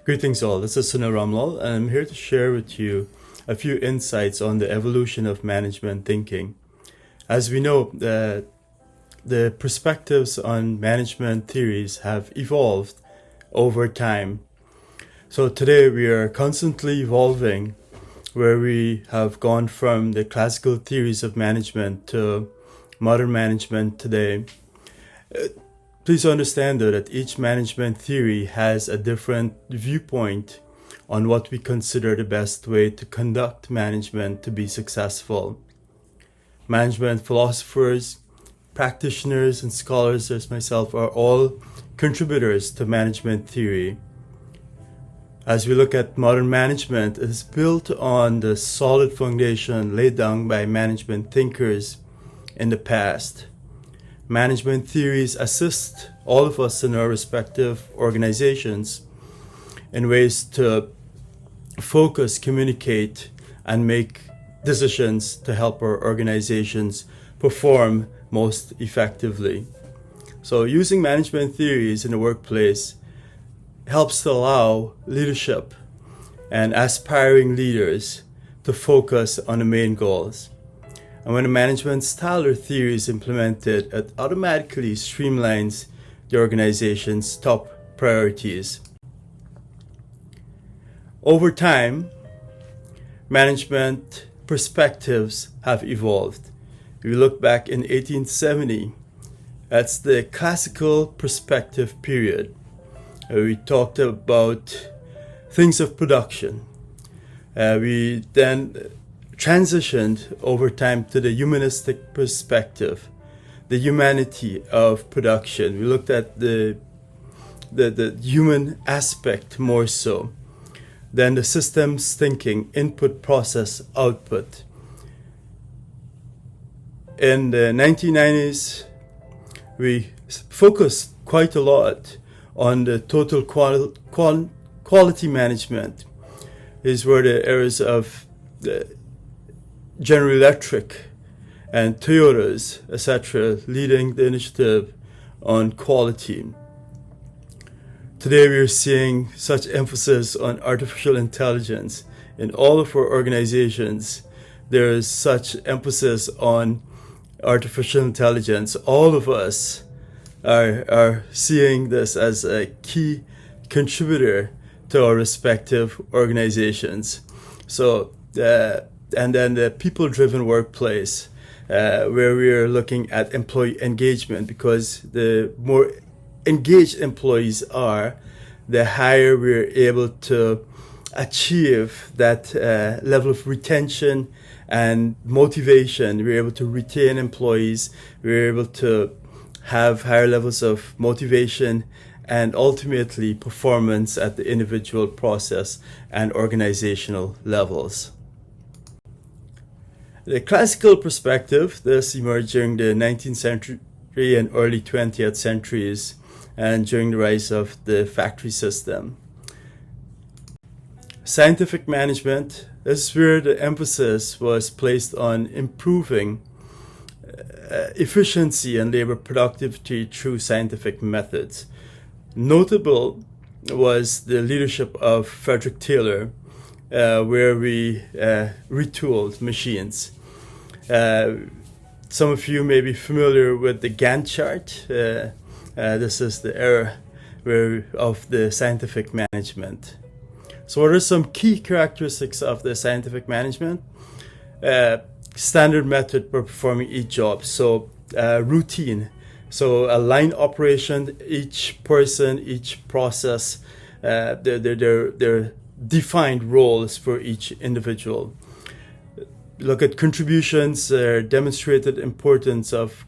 Greetings all, this is Sunil Ramlall and I'm here to share with you a few insights on the evolution of management thinking. As we know, the perspectives on management theories have evolved over time. So today we are constantly evolving, where we have gone from the classical theories of management to modern management today. Please understand though that each management theory has a different viewpoint on what we consider the best way to conduct management to be successful. Management philosophers, practitioners, and scholars as myself are all contributors to management theory. As we look at modern management, it is built on the solid foundation laid down by management thinkers in the past. Management theories assist all of us in our respective organizations in ways to focus, communicate, and make decisions to help our organizations perform most effectively. So using management theories in the workplace helps to allow leadership and aspiring leaders to focus on the main goals. And when a management style or theory is implemented, it automatically streamlines the organization's top priorities. Over time, management perspectives have evolved. If you look back in 1870, that's the classical perspective period. We talked about things of production. We then transitioned over time to the humanistic perspective, the humanity of production. We looked at the human aspect more so than the systems thinking, input, process, output. In the 1990s, we focused quite a lot on the total quality management. These were the areas of General Electric and Toyotas, etc., leading the initiative on quality. Today we are seeing such emphasis on artificial intelligence. In all of our organizations, there is such emphasis on artificial intelligence. All of us are seeing this as a key contributor to our respective organizations. So, and then the people-driven workplace, where we are looking at employee engagement, because the more engaged employees are, the higher we're able to achieve that level of retention and motivation. We're able to retain employees, we're able to have higher levels of motivation and ultimately performance at the individual process and organizational levels. The classical perspective, this emerged during the 19th century and early 20th centuries and during the rise of the factory system. Scientific management, this is where the emphasis was placed on improving efficiency and labor productivity through scientific methods. Notable was the leadership of Frederick Taylor, where we retooled machines. Some of you may be familiar with the Gantt chart. This is the era of the scientific management. So what are some key characteristics of the scientific management? Standard method for performing each job. So routine. So a line operation, each person, each process, their defined roles for each individual. Look at contributions, demonstrated importance of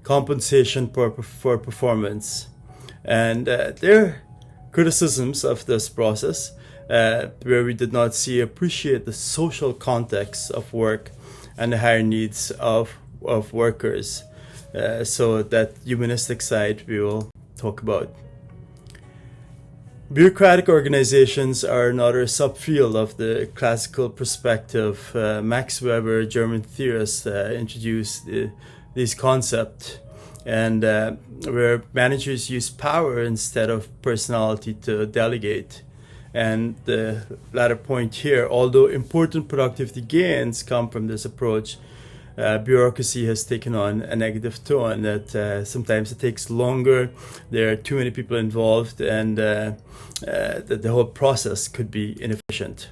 compensation for performance. And there are criticisms of this process, where we did not appreciate the social context of work and the higher needs of workers. So that humanistic side we will talk about. Bureaucratic organizations are another subfield of the classical perspective. Max Weber, German theorist, introduced this concept, and where managers use power instead of personality to delegate. And the latter point here, although important productivity gains come from this approach, bureaucracy has taken on a negative tone, that sometimes it takes longer, there are too many people involved, and that the whole process could be inefficient.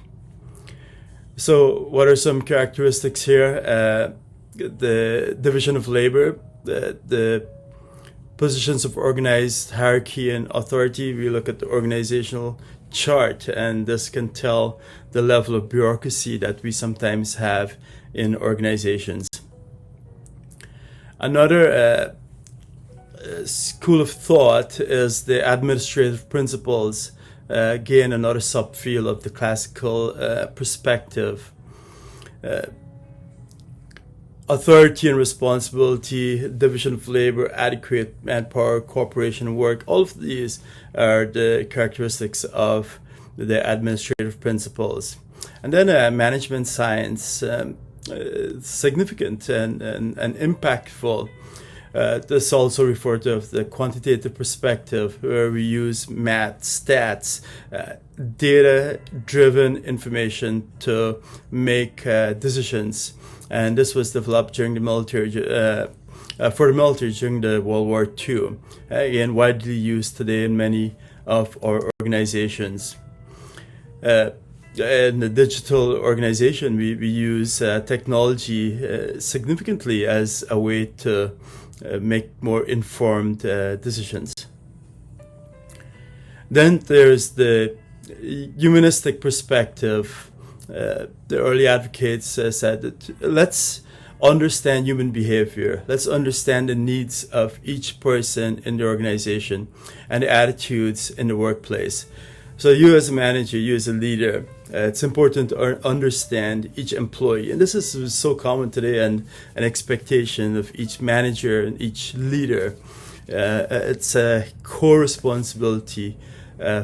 So what are some characteristics here? The division of labor, the positions of organized hierarchy and authority. We look at the organizational chart, and this can tell the level of bureaucracy that we sometimes have in organizations. Another school of thought is the administrative principles. Again, another subfield of the classical perspective. Authority and responsibility, division of labor, adequate manpower, cooperation and work. All of these are the characteristics of the administrative principles. And then management science, significant and impactful. This also referred to as the quantitative perspective, where we use math, stats, data-driven information to make decisions. And this was developed during the military, for the military during the World War II. Again, widely used today in many of our organizations. In the digital organization, we use technology significantly as a way to make more informed decisions. Then there's the humanistic perspective. The early advocates said that let's understand human behavior. Let's understand the needs of each person in the organization and the attitudes in the workplace. So you as a manager, you as a leader, it's important to understand each employee. And this is so common today, and an expectation of each manager and each leader. It's a core responsibility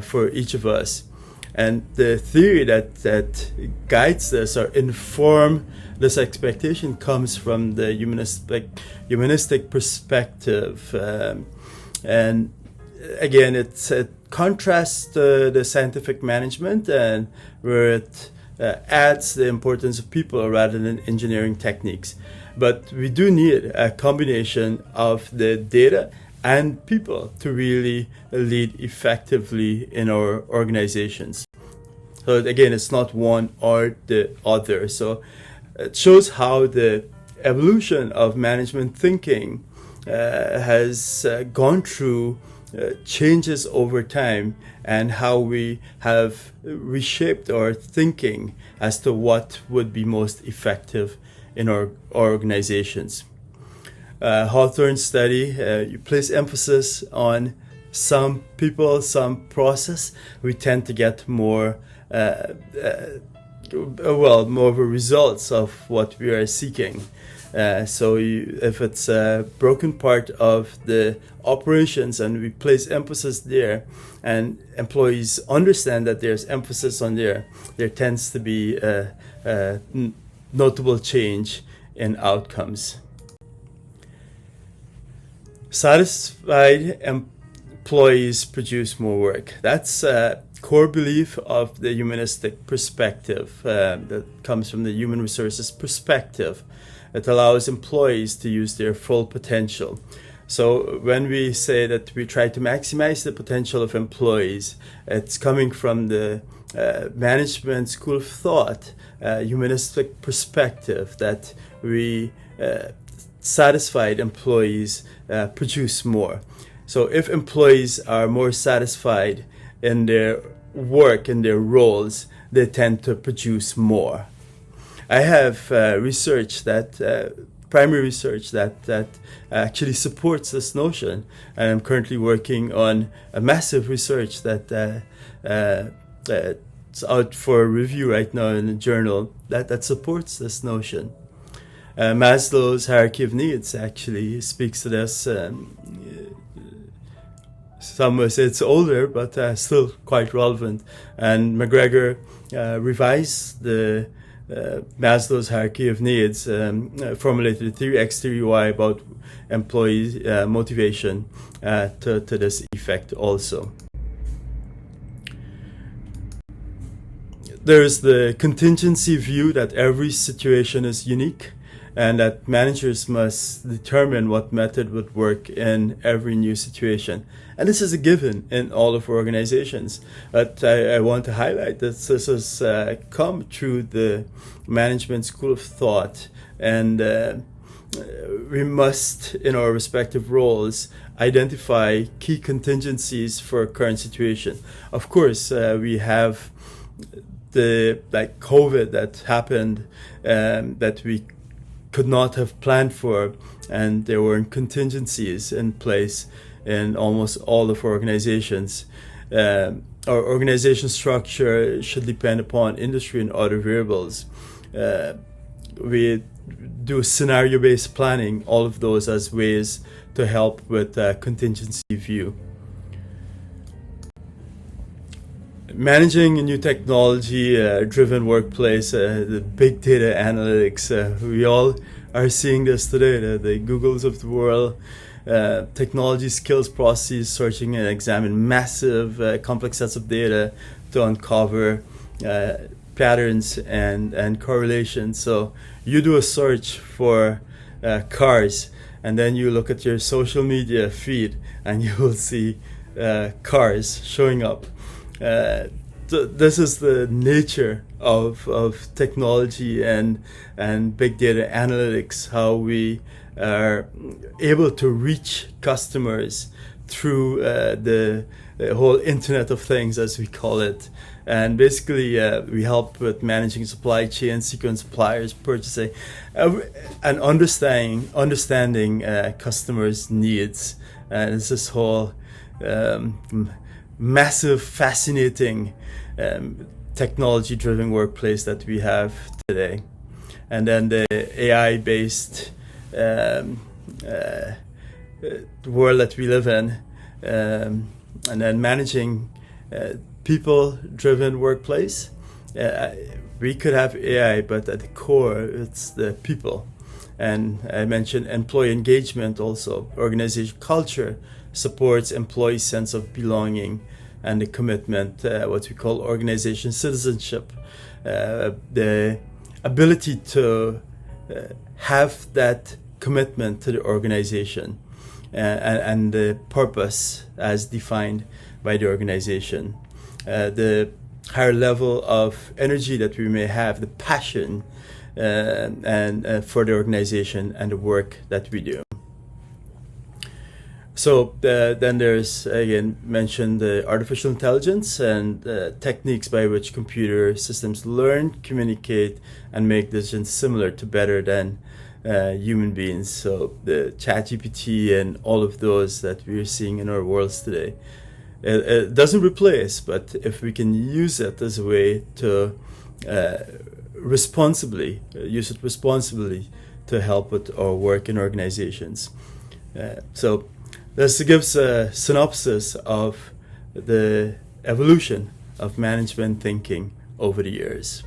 for each of us. And the theory that guides this or inform this expectation comes from the humanistic perspective. And again, it contrasts the scientific management, and where it adds the importance of people rather than engineering techniques. But we do need a combination of the data and people to really lead effectively in our organizations. So again, it's not one or the other. So it shows how the evolution of management thinking has gone through changes over time, and how we have reshaped our thinking as to what would be most effective in our organizations. Hawthorne's study, you place emphasis on some people, some process, we tend to get more more of a results of what we are seeking. So if it's a broken part of the operations and we place emphasis there, and employees understand that there's emphasis on there tends to be a notable change in outcomes. Satisfied employees produce more work. That's a core belief of the humanistic perspective that comes from the human resources perspective. It allows employees to use their full potential. So when we say that we try to maximize the potential of employees, it's coming from the management school of thought, humanistic perspective, that we satisfied employees produce more. So if employees are more satisfied in their work, in their roles, they tend to produce more. I have research that primary research that actually supports this notion, and I'm currently working on a massive research that it's out for review right now in a journal that supports this notion. Maslow's hierarchy of needs actually speaks to this. Some would say it's older, but still quite relevant. And McGregor revised the Maslow's hierarchy of needs, formulated a theory X, theory Y about employee motivation to this effect also. There's the contingency view that every situation is unique and that managers must determine what method would work in every new situation. And this is a given in all of our organizations. But I want to highlight that this has come through the management school of thought, and we must, in our respective roles, identify key contingencies for current situation. Of course, we have the COVID that happened that we could not have planned for, and there were contingencies in place in almost all of our organizations. Our organization structure should depend upon industry and other variables. We do scenario-based planning, all of those as ways to help with contingency view. Managing a new technology-driven workplace, the big data analytics, we all are seeing this today, the Googles of the world, technology skills processes, searching and examine massive complex sets of data to uncover patterns and correlations. So you do a search for cars, and then you look at your social media feed and you will see cars showing up. This is the nature of technology and big data analytics, how we are able to reach customers through the whole Internet of Things, as we call it. And basically, we help with managing supply chain, sequence suppliers, purchasing, and understanding customers' needs. And it's this whole massive, fascinating technology-driven workplace that we have today. And then the AI-based world that we live in, and then managing people-driven workplace. We could have AI, but at the core, it's the people. And I mentioned employee engagement also. Organization culture supports employee sense of belonging and the commitment, what we call organization citizenship. The ability to have that commitment to the organization and the purpose as defined by the organization. The higher level of energy that we may have, the passion and for the organization and the work that we do. So then there's, again, mentioned the artificial intelligence and techniques by which computer systems learn, communicate, and make decisions similar to better than human beings. So the ChatGPT and all of those that we're seeing in our worlds today. It doesn't replace, but if we can use it as a way to use it responsibly to help with our work in organizations. So this gives a synopsis of the evolution of management thinking over the years.